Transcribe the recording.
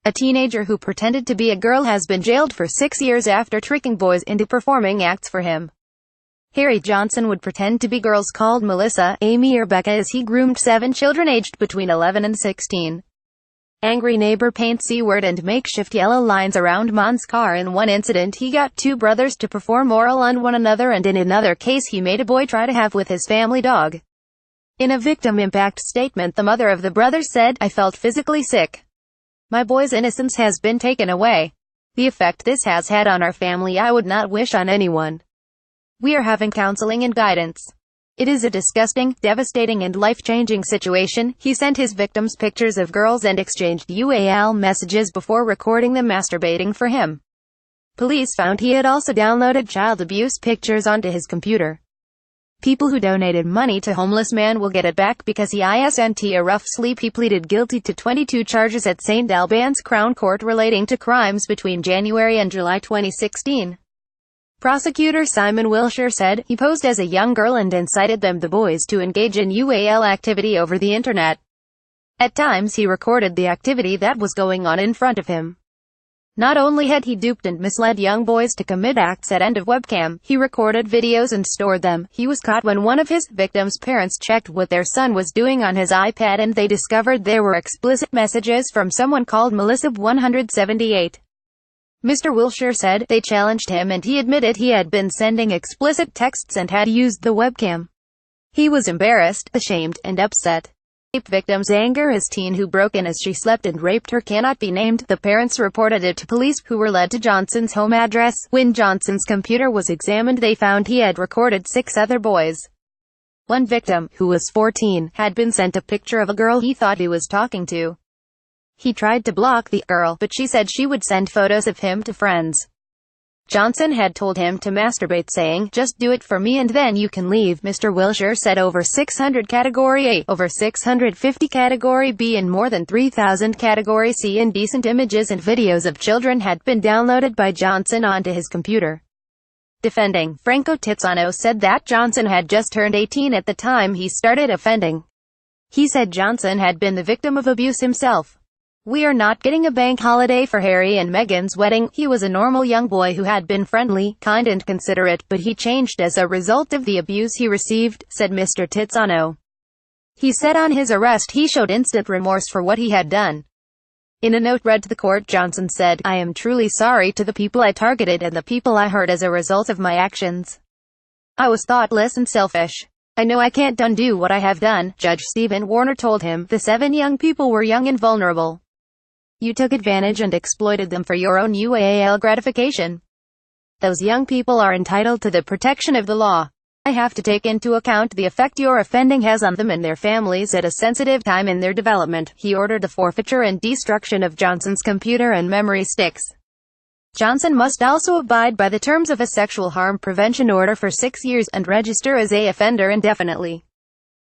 A teenager who pretended to be a girl has been jailed for 6 years after tricking boys into performing acts for him. Harry Johnson would pretend to be girls called Melissa, Amie or Becca as he groomed 7 children aged between 11 and 16. Angry neighbor paints Cword and makeshift yellow lines around Mon's car. In one incident he got 2 brothers to perform oral on one another, and in another case he made a boy try to have with his family dog. In a victim impact statement, the mother of the brothers said, "I felt physically sick. My boy's innocence has been taken away. The effect this has had on our family I would not wish on anyone. We are having counseling and guidance. It is a disgusting, devastating and life-changing situation." He sent his victims pictures of girls and exchanged UAL messages before recording them masturbating for him. Police found he had also downloaded child abuse pictures onto his computer. People who donated money to homeless man will get it back because he isn't a rough sleep. He pleaded guilty to 22 charges at St. Albans Crown Court relating to crimes between January and July 2016. Prosecutor Simon Wilshire said, he posed as a young girl and incited the boys to engage in UAL activity over the internet. At times he recorded the activity that was going on in front of him. Not only had he duped and misled young boys to commit acts at end of webcam, he recorded videos and stored them. He was caught when one of his victims' parents checked what their son was doing on his iPad and they discovered there were explicit messages from someone called Melissa 178. Mr. Wilshire said, they challenged him and he admitted he had been sending explicit texts and had used the webcam. He was embarrassed, ashamed, and upset. Rape victim's anger. His teen who broke in as she slept and raped her cannot be named. The parents reported it to police, who were led to Johnson's home address. When Johnson's computer was examined, they found he had recorded 6 other boys. One victim, who was 14, had been sent a picture of a girl he thought he was talking to. He tried to block the girl, but she said she would send photos of him to friends. Johnson had told him to masturbate, saying, "Just do it for me and then you can leave." Mr. Wilshire said over 600 Category A, over 650 Category B and more than 3,000 Category C indecent images and videos of children had been downloaded by Johnson onto his computer. Defending, Franco Tizzano said that Johnson had just turned 18 at the time he started offending. He said Johnson had been the victim of abuse himself. "We are not getting a bank holiday for Harry and Meghan's wedding. He was a normal young boy who had been friendly, kind and considerate, but he changed as a result of the abuse he received," said Mr. Tizzano. He said on his arrest he showed instant remorse for what he had done. In a note read to the court, Johnson said, "I am truly sorry to the people I targeted and the people I hurt as a result of my actions. I was thoughtless and selfish. I know I can't undo what I have done." Judge Stephen Warner told him, "The 7 young people were young and vulnerable. You took advantage and exploited them for your own UAL gratification. Those young people are entitled to the protection of the law. I have to take into account the effect your offending has on them and their families at a sensitive time in their development." He ordered the forfeiture and destruction of Johnson's computer and memory sticks. Johnson must also abide by the terms of a sexual harm prevention order for 6 years and register as a offender indefinitely.